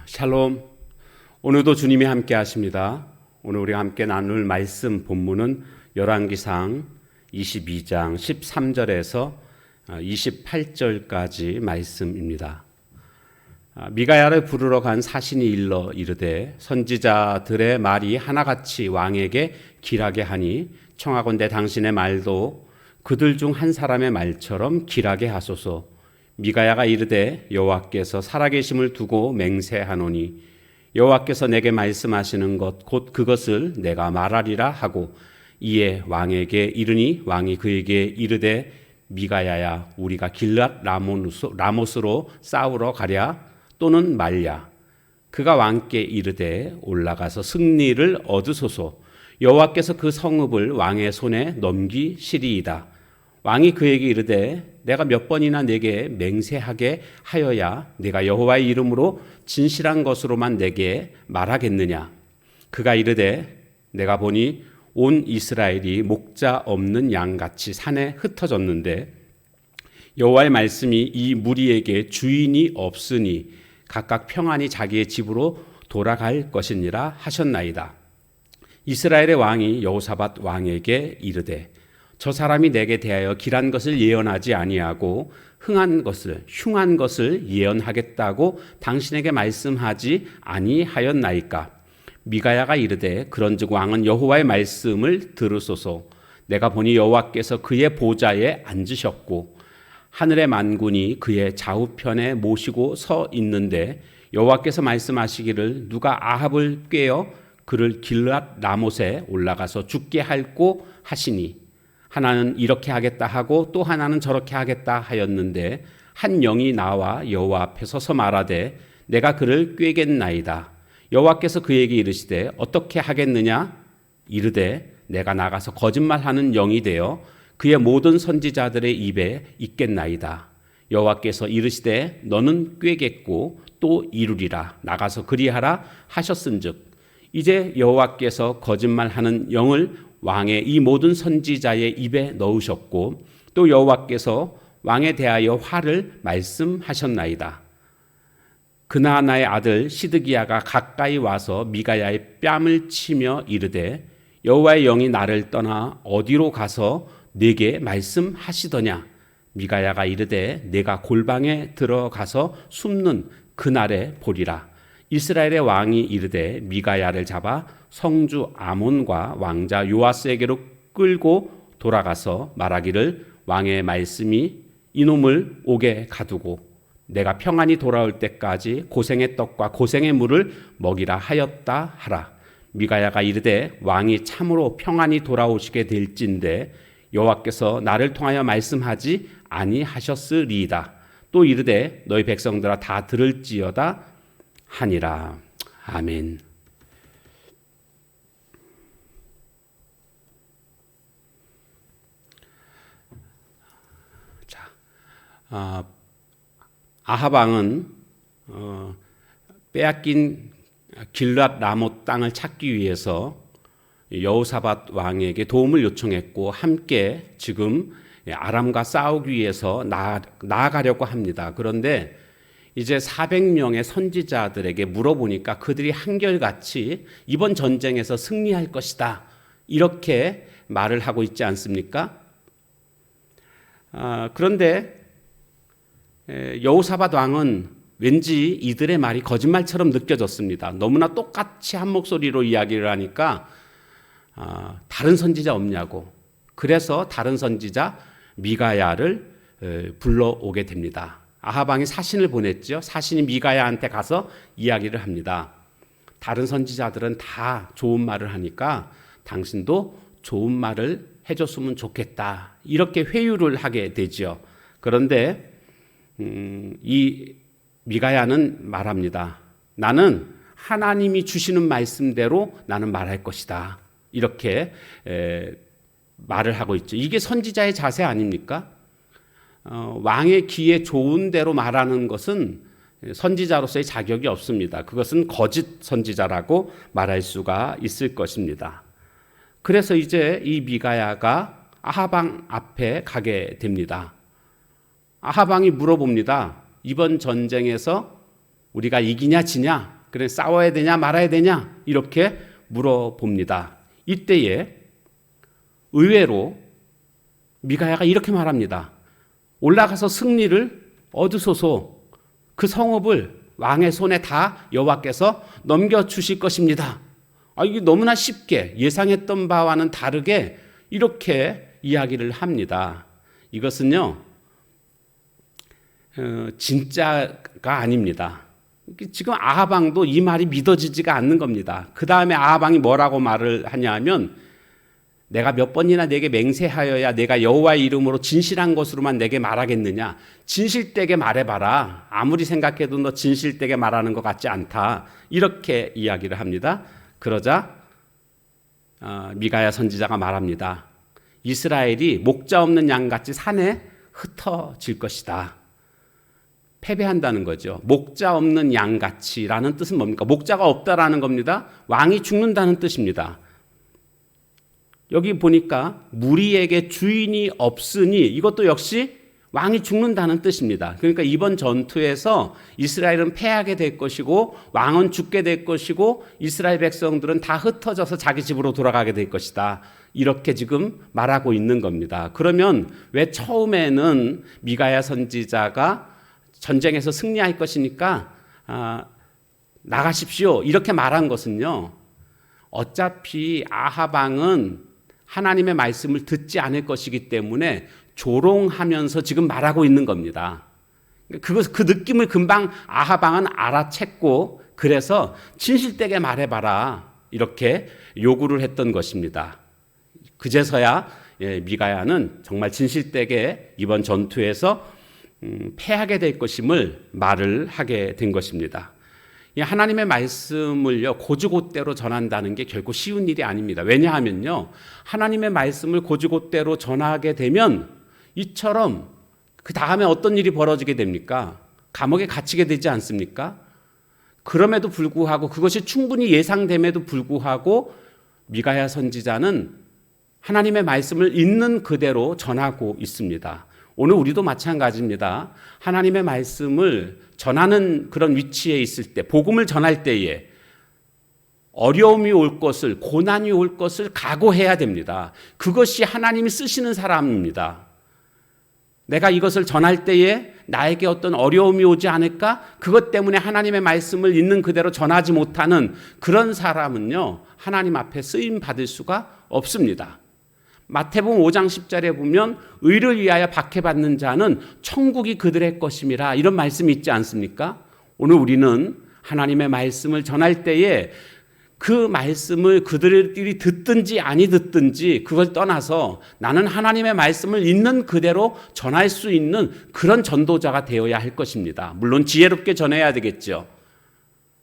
샬롬. 오늘도 주님이 함께 하십니다. 오늘 우리가 함께 나눌 말씀 본문은 열왕기상 22장 13절에서 28절까지 말씀입니다. 미가야를 부르러 간 사신이 일러 이르되 선지자들의 말이 하나같이 왕에게 길하게 하니 청하건대 당신의 말도 그들 중 한 사람의 말처럼 길하게 하소서. 미가야가 이르되 여호와께서 살아계심을 두고 맹세하노니 여호와께서 내게 말씀하시는 것 곧 그것을 내가 말하리라 하고 이에 왕에게 이르니 왕이 그에게 이르되 미가야야 우리가 길랏 라못으로 싸우러 가랴 또는 말랴. 그가 왕께 이르되 올라가서 승리를 얻으소서. 여호와께서 그 성읍을 왕의 손에 넘기시리이다. 왕이 그에게 이르되 내가 몇 번이나 내게 맹세하게 하여야 내가 여호와의 이름으로 진실한 것으로만 내게 말하겠느냐. 그가 이르되 내가 보니 온 이스라엘이 목자 없는 양같이 산에 흩어졌는데 여호와의 말씀이 이 무리에게 주인이 없으니 각각 평안히 자기의 집으로 돌아갈 것이니라 하셨나이다. 이스라엘의 왕이 여호사밧 왕에게 이르되 저 사람이 내게 대하여 길한 것을 예언하지 아니하고 흉한 것을 예언하겠다고 당신에게 말씀하지 아니하였나이까. 미가야가 이르되 그런즉 왕은 여호와의 말씀을 들으소서. 내가 보니 여호와께서 그의 보좌에 앉으셨고 하늘의 만군이 그의 좌우편에 모시고 서 있는데 여호와께서 말씀하시기를 누가 아합을 꾀어 그를 길랏 라못에 올라가서 죽게 할꼬 하시니 하나는 이렇게 하겠다 하고 또 하나는 저렇게 하겠다 하였는데 한 영이 나와 여호와 앞에 서서 말하되 내가 그를 꾀겠나이다. 여호와께서 그에게 이르시되 어떻게 하겠느냐. 이르되 내가 나가서 거짓말하는 영이 되어 그의 모든 선지자들의 입에 있겠나이다. 여호와께서 이르시되 너는 꾀겠고 또 이루리라. 나가서 그리하라 하셨은즉 이제 여호와께서 거짓말하는 영을 왕의 이 모든 선지자의 입에 넣으셨고 또 여호와께서 왕에 대하여 화를 말씀하셨나이다. 그나아나의 아들 시드기야가 가까이 와서 미가야의 뺨을 치며 이르되 여호와의 영이 나를 떠나 어디로 가서 내게 말씀하시더냐. 미가야가 이르되 내가 골방에 들어가서 숨는 그날에 보리라. 이스라엘의 왕이 이르되 미가야를 잡아 성주 아몬과 왕자 요아스에게로 끌고 돌아가서 말하기를 왕의 말씀이 이놈을 옥에 가두고 내가 평안히 돌아올 때까지 고생의 떡과 고생의 물을 먹이라 하였다 하라. 미가야가 이르되 왕이 참으로 평안히 돌아오시게 될진데 여호와께서 나를 통하여 말씀하지 아니하셨으리이다. 또 이르되 너희 백성들아 다 들을지어다 하니라. 아멘. 자, 아합 왕은 빼앗긴 길랏 라못 땅을 찾기 위해서 여호사밧 왕에게 도움을 요청했고 함께 지금 아람과 싸우기 위해서 나아가려고 합니다. 그런데 이제 400명의 선지자들에게 물어보니까 그들이 한결같이 이번 전쟁에서 승리할 것이다 이렇게 말을 하고 있지 않습니까? 그런데 여호사밧 왕은 왠지 이들의 말이 거짓말처럼 느껴졌습니다. 너무나 똑같이 한 목소리로 이야기를 하니까 다른 선지자 없냐고. 그래서 다른 선지자 미가야를 불러오게 됩니다. 아합 왕이 사신을 보냈죠. 사신이 미가야한테 가서 이야기를 합니다. 다른 선지자들은 다 좋은 말을 하니까 당신도 좋은 말을 해줬으면 좋겠다. 이렇게 회유를 하게 되죠. 그런데 이 미가야는 말합니다. 나는 하나님이 주시는 말씀대로 나는 말할 것이다. 이렇게 말을 하고 있죠. 이게 선지자의 자세 아닙니까? 왕의 귀에 좋은 대로 말하는 것은 선지자로서의 자격이 없습니다. 그것은 거짓 선지자라고 말할 수가 있을 것입니다. 그래서 이제 이 미가야가 아합 왕 앞에 가게 됩니다. 아합 왕이 물어봅니다. 이번 전쟁에서 우리가 이기냐 지냐, 그래 싸워야 되냐 말아야 되냐 이렇게 물어봅니다. 이때에 의외로 미가야가 이렇게 말합니다. 올라가서 승리를 얻으소서. 그 성읍을 왕의 손에 다 여호와께서 넘겨주실 것입니다. 이게 너무나 쉽게 예상했던 바와는 다르게 이렇게 이야기를 합니다. 이것은요, 진짜가 아닙니다. 지금 아합 왕도 이 말이 믿어지지가 않는 겁니다. 그 다음에 아합 왕이 뭐라고 말을 하냐면, 내가 몇 번이나 내게 맹세하여야 내가 여호와의 이름으로 진실한 것으로만 내게 말하겠느냐. 진실되게 말해봐라. 아무리 생각해도 너 진실되게 말하는 것 같지 않다. 이렇게 이야기를 합니다. 그러자 미가야 선지자가 말합니다. 이스라엘이 목자 없는 양같이 산에 흩어질 것이다. 패배한다는 거죠. 목자 없는 양같이라는 뜻은 뭡니까? 목자가 없다라는 겁니다. 왕이 죽는다는 뜻입니다. 여기 보니까 무리에게 주인이 없으니 이것도 역시 왕이 죽는다는 뜻입니다. 그러니까 이번 전투에서 이스라엘은 패하게 될 것이고 왕은 죽게 될 것이고 이스라엘 백성들은 다 흩어져서 자기 집으로 돌아가게 될 것이다. 이렇게 지금 말하고 있는 겁니다. 그러면 왜 처음에는 미가야 선지자가 전쟁에서 승리할 것이니까 나가십시오 이렇게 말한 것은요, 어차피 아합 왕은 하나님의 말씀을 듣지 않을 것이기 때문에 조롱하면서 지금 말하고 있는 겁니다. 그 느낌을 금방 아합 왕은 알아챘고 그래서 진실되게 말해봐라 이렇게 요구를 했던 것입니다. 그제서야 미가야는 정말 진실되게 이번 전투에서 패하게 될 것임을 말을 하게 된 것입니다. 하나님의 말씀을요, 고지고대로 전한다는 게 결코 쉬운 일이 아닙니다. 왜냐하면요, 하나님의 말씀을 고지고대로 전하게 되면 이처럼 그 다음에 어떤 일이 벌어지게 됩니까? 감옥에 갇히게 되지 않습니까? 그럼에도 불구하고 그것이 충분히 예상됨에도 불구하고 미가야 선지자는 하나님의 말씀을 있는 그대로 전하고 있습니다. 오늘 우리도 마찬가지입니다. 하나님의 말씀을 전하는 그런 위치에 있을 때, 복음을 전할 때에 어려움이 올 것을, 고난이 올 것을 각오해야 됩니다. 그것이 하나님이 쓰시는 사람입니다. 내가 이것을 전할 때에 나에게 어떤 어려움이 오지 않을까? 그것 때문에 하나님의 말씀을 있는 그대로 전하지 못하는 그런 사람은요, 하나님 앞에 쓰임 받을 수가 없습니다. 마태복음 5장 10절에 보면 의를 위하여 박해받는 자는 천국이 그들의 것임이라 이런 말씀이 있지 않습니까? 오늘 우리는 하나님의 말씀을 전할 때에 그 말씀을 그들이 듣든지 아니 듣든지 그걸 떠나서 나는 하나님의 말씀을 있는 그대로 전할 수 있는 그런 전도자가 되어야 할 것입니다. 물론 지혜롭게 전해야 되겠죠.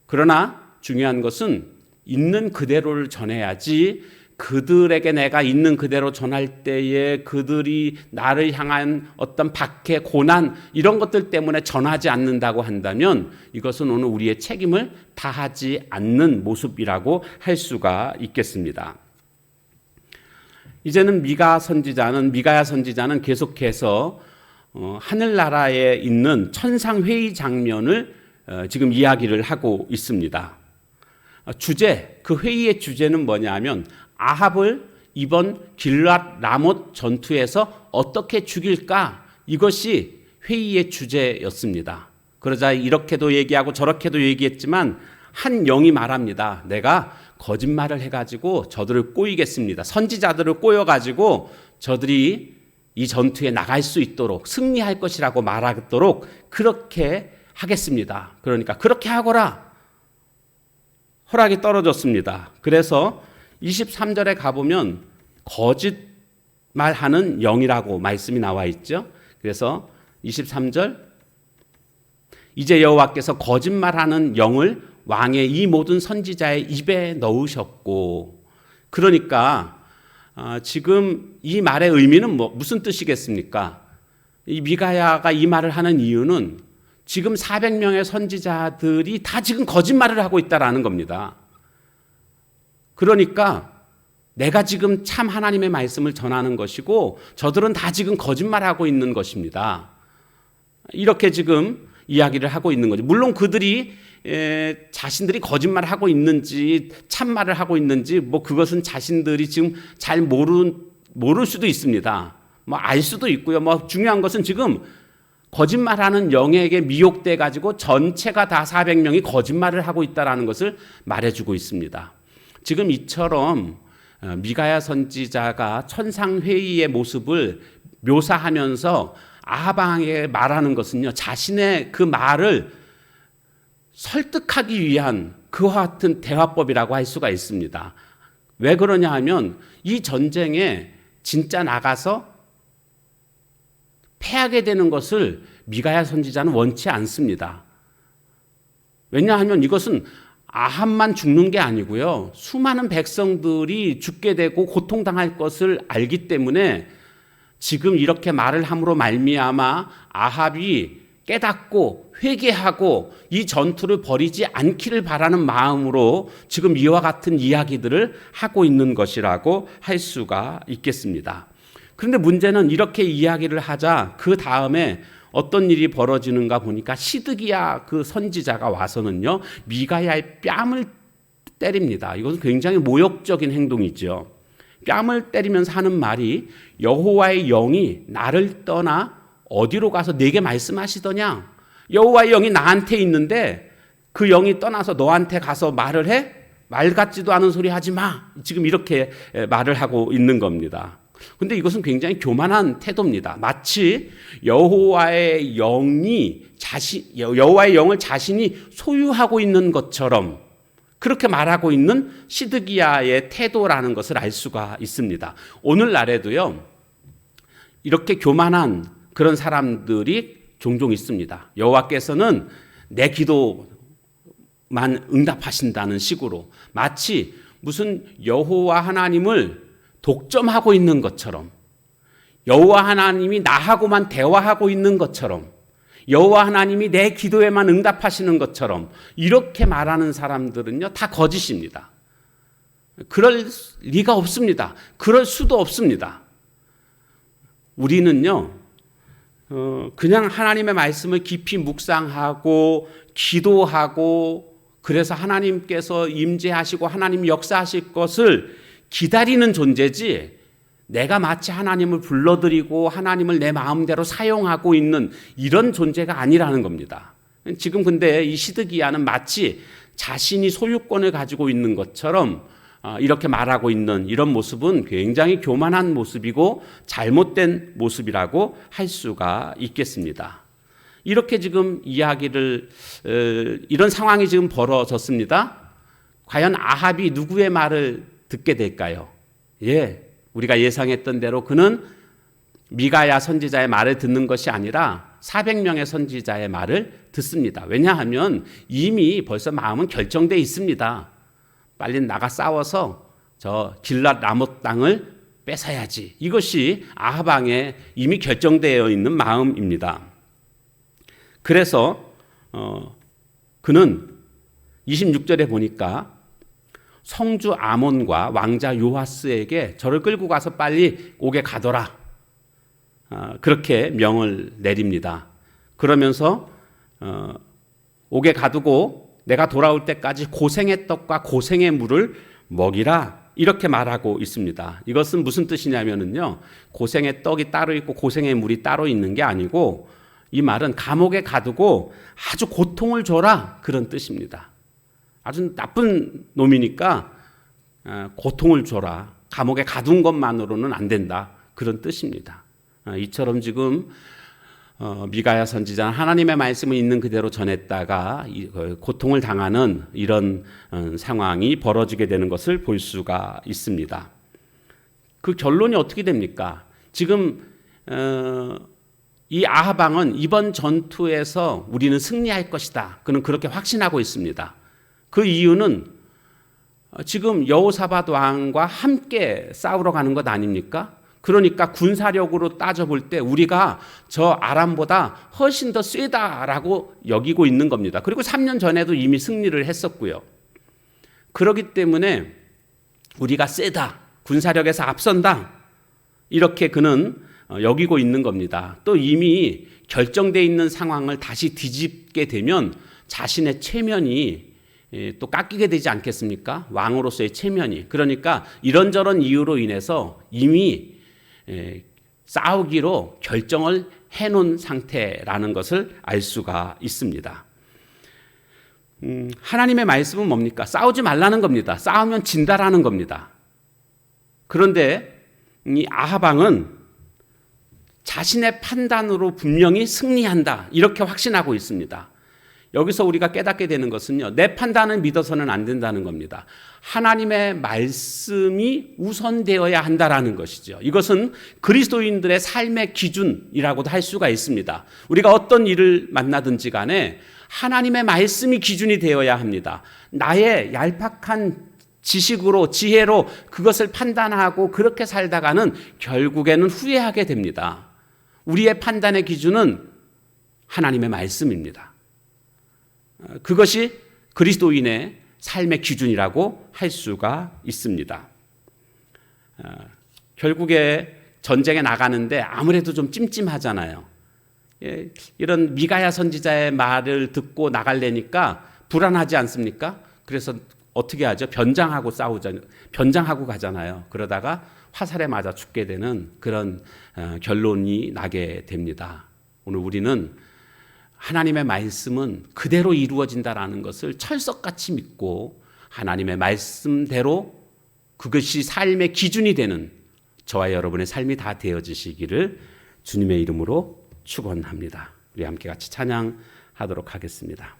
그러나 중요한 것은 있는 그대로를 전해야지 그들에게 내가 있는 그대로 전할 때에 그들이 나를 향한 어떤 박해, 고난 이런 것들 때문에 전하지 않는다고 한다면 이것은 오늘 우리의 책임을 다하지 않는 모습이라고 할 수가 있겠습니다. 이제는 미가야 선지자는 계속해서 하늘나라에 있는 천상회의 장면을 지금 이야기를 하고 있습니다. 그 회의의 주제는 뭐냐면 아합을 이번 길랏 라못 전투에서 어떻게 죽일까? 이것이 회의의 주제였습니다. 그러자 이렇게도 얘기하고 저렇게도 얘기했지만 한 영이 말합니다. 내가 거짓말을 해가지고 저들을 꼬이겠습니다. 선지자들을 꼬여가지고 저들이 이 전투에 나갈 수 있도록 승리할 것이라고 말하도록 그렇게 하겠습니다. 그러니까 그렇게 하거라. 허락이 떨어졌습니다. 그래서 23절에 가보면 거짓말하는 영이라고 말씀이 나와 있죠. 그래서 23절 이제 여호와께서 거짓말하는 영을 왕의 이 모든 선지자의 입에 넣으셨고, 그러니까 지금 이 말의 의미는 무슨 뜻이겠습니까? 이 미가야가 이 말을 하는 이유는 지금 400명의 선지자들이 다 지금 거짓말을 하고 있다라는 겁니다. 그러니까 내가 지금 참 하나님의 말씀을 전하는 것이고 저들은 다 지금 거짓말하고 있는 것입니다. 이렇게 지금 이야기를 하고 있는 거죠. 물론 그들이 자신들이 거짓말을 하고 있는지 참말을 하고 있는지 뭐 그것은 자신들이 지금 잘 모를 수도 있습니다. 뭐 알 수도 있고요. 뭐 중요한 것은 지금 거짓말하는 영에게 미혹돼 가지고 전체가 다 400명이 거짓말을 하고 있다라는 것을 말해주고 있습니다. 지금 이처럼 미가야 선지자가 천상회의의 모습을 묘사하면서 아합 왕에게 말하는 것은요, 자신의 그 말을 설득하기 위한 그와 같은 대화법이라고 할 수가 있습니다. 왜 그러냐 하면 이 전쟁에 진짜 나가서 패하게 되는 것을 미가야 선지자는 원치 않습니다. 왜냐하면 이것은 아합만 죽는 게 아니고요, 수많은 백성들이 죽게 되고 고통당할 것을 알기 때문에 지금 이렇게 말을 함으로 말미암아 아합이 깨닫고 회개하고 이 전투를 벌이지 않기를 바라는 마음으로 지금 이와 같은 이야기들을 하고 있는 것이라고 할 수가 있겠습니다. 그런데 문제는 이렇게 이야기를 하자 그 다음에 어떤 일이 벌어지는가 보니까 시드기야 그 선지자가 와서는요, 미가야의 뺨을 때립니다. 이것은 굉장히 모욕적인 행동이죠. 뺨을 때리면서 하는 말이 여호와의 영이 나를 떠나 어디로 가서 내게 말씀하시더냐? 여호와의 영이 나한테 있는데 그 영이 떠나서 너한테 가서 말을 해? 말 같지도 않은 소리 하지 마. 지금 이렇게 말을 하고 있는 겁니다. 근데 이것은 굉장히 교만한 태도입니다. 마치 여호와의 영을 자신이 소유하고 있는 것처럼 그렇게 말하고 있는 시드기야의 태도라는 것을 알 수가 있습니다. 오늘날에도요, 이렇게 교만한 그런 사람들이 종종 있습니다. 여호와께서는 내 기도만 응답하신다는 식으로 마치 무슨 여호와 하나님을 독점하고 있는 것처럼, 여호와 하나님이 나하고만 대화하고 있는 것처럼, 여호와 하나님이 내 기도에만 응답하시는 것처럼 이렇게 말하는 사람들은요, 다 거짓입니다. 그럴 리가 없습니다. 그럴 수도 없습니다. 우리는요, 그냥 하나님의 말씀을 깊이 묵상하고 기도하고 그래서 하나님께서 임재하시고 하나님 역사하실 것을 기다리는 존재지, 내가 마치 하나님을 불러들이고 하나님을 내 마음대로 사용하고 있는 이런 존재가 아니라는 겁니다. 지금 근데 이 시드기야는 마치 자신이 소유권을 가지고 있는 것처럼 이렇게 말하고 있는 이런 모습은 굉장히 교만한 모습이고 잘못된 모습이라고 할 수가 있겠습니다. 이렇게 지금 이런 상황이 지금 벌어졌습니다. 과연 아합이 누구의 말을 듣게 될까요? 우리가 예상했던 대로 그는 미가야 선지자의 말을 듣는 것이 아니라 400명의 선지자의 말을 듣습니다. 왜냐하면 이미 벌써 마음은 결정되어 있습니다. 빨리 나가 싸워서 저 길랏 라못 땅을 뺏어야지. 이것이 아합 왕의 이미 결정되어 있는 마음입니다. 그래서 그는 26절에 보니까 성주 아몬과 왕자 요아스에게 저를 끌고 가서 빨리 옥에 가둬라. 그렇게 명을 내립니다. 그러면서 옥에 가두고 내가 돌아올 때까지 고생의 떡과 고생의 물을 먹이라. 이렇게 말하고 있습니다. 이것은 무슨 뜻이냐면요, 고생의 떡이 따로 있고 고생의 물이 따로 있는 게 아니고 이 말은 감옥에 가두고 아주 고통을 줘라, 그런 뜻입니다. 아주 나쁜 놈이니까 고통을 줘라. 감옥에 가둔 것만으로는 안 된다. 그런 뜻입니다. 이처럼 지금 미가야 선지자는 하나님의 말씀을 있는 그대로 전했다가 고통을 당하는 이런 상황이 벌어지게 되는 것을 볼 수가 있습니다. 그 결론이 어떻게 됩니까? 지금 이 아합 왕은 이번 전투에서 우리는 승리할 것이다. 그는 그렇게 확신하고 있습니다. 그 이유는 지금 여호사밧 왕과 함께 싸우러 가는 것 아닙니까? 그러니까 군사력으로 따져볼 때 우리가 저 아람보다 훨씬 더 세다라고 여기고 있는 겁니다. 그리고 3년 전에도 이미 승리를 했었고요. 그렇기 때문에 우리가 세다, 군사력에서 앞선다, 이렇게 그는 여기고 있는 겁니다. 또 이미 결정되어 있는 상황을 다시 뒤집게 되면 자신의 체면이 또 깎이게 되지 않겠습니까? 왕으로서의 체면이. 그러니까 이런저런 이유로 인해서 이미 싸우기로 결정을 해놓은 상태라는 것을 알 수가 있습니다. 하나님의 말씀은 뭡니까? 싸우지 말라는 겁니다. 싸우면 진다라는 겁니다. 그런데 이 아합 왕은 자신의 판단으로 분명히 승리한다, 이렇게 확신하고 있습니다. 여기서 우리가 깨닫게 되는 것은요, 내 판단을 믿어서는 안 된다는 겁니다. 하나님의 말씀이 우선되어야 한다라는 것이죠. 이것은 그리스도인들의 삶의 기준이라고도 할 수가 있습니다. 우리가 어떤 일을 만나든지 간에 하나님의 말씀이 기준이 되어야 합니다. 나의 얄팍한 지식으로, 지혜로 그것을 판단하고 그렇게 살다가는 결국에는 후회하게 됩니다. 우리의 판단의 기준은 하나님의 말씀입니다. 그것이 그리스도인의 삶의 기준이라고 할 수가 있습니다. 결국에 전쟁에 나가는데 아무래도 좀 찜찜하잖아요. 이런 미가야 선지자의 말을 듣고 나가려니까 불안하지 않습니까? 그래서 어떻게 하죠? 변장하고 변장하고 가잖아요. 그러다가 화살에 맞아 죽게 되는 그런 결론이 나게 됩니다. 오늘 우리는 하나님의 말씀은 그대로 이루어진다라는 것을 철석같이 믿고 하나님의 말씀대로 그것이 삶의 기준이 되는 저와 여러분의 삶이 다 되어지시기를 주님의 이름으로 축원합니다. 우리 함께 같이 찬양하도록 하겠습니다.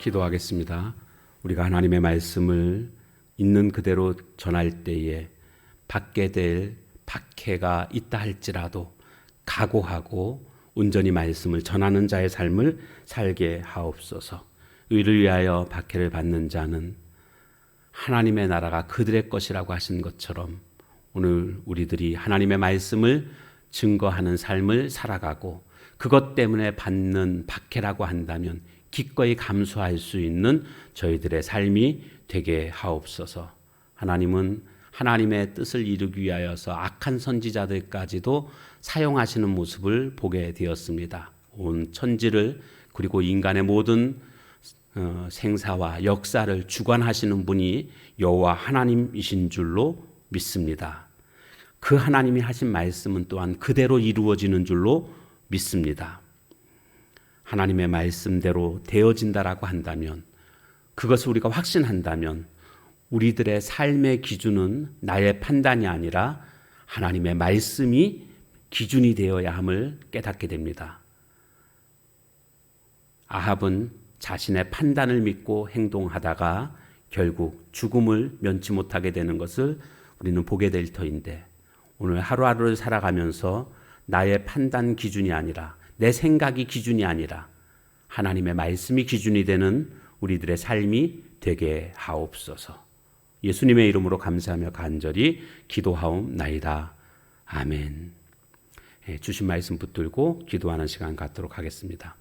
기도하겠습니다. 우리가 하나님의 말씀을 있는 그대로 전할 때에 받게 될 박해가 있다 할지라도 각오하고 온전히 말씀을 전하는 자의 삶을 살게 하옵소서. 의를 위하여 박해를 받는 자는 하나님의 나라가 그들의 것이라고 하신 것처럼 오늘 우리들이 하나님의 말씀을 증거하는 삶을 살아가고 그것 때문에 받는 박해라고 한다면 기꺼이 감수할 수 있는 저희들의 삶이 되게 하옵소서. 하나님은 하나님의 뜻을 이루기 위하여서 악한 선지자들까지도 사용하시는 모습을 보게 되었습니다. 온 천지를 그리고 인간의 모든 생사와 역사를 주관하시는 분이 여호와 하나님이신 줄로 믿습니다. 그 하나님이 하신 말씀은 또한 그대로 이루어지는 줄로 믿습니다. 하나님의 말씀대로 되어진다라고 한다면, 그것을 우리가 확신한다면 우리들의 삶의 기준은 나의 판단이 아니라 하나님의 말씀이 기준이 되어야 함을 깨닫게 됩니다. 아합은 자신의 판단을 믿고 행동하다가 결국 죽음을 면치 못하게 되는 것을 우리는 보게 될 터인데, 오늘 하루하루를 살아가면서 나의 판단 기준이 아니라, 내 생각이 기준이 아니라 하나님의 말씀이 기준이 되는 우리들의 삶이 되게 하옵소서. 예수님의 이름으로 감사하며 간절히 기도하옵나이다. 아멘. 주신 말씀 붙들고 기도하는 시간 갖도록 하겠습니다.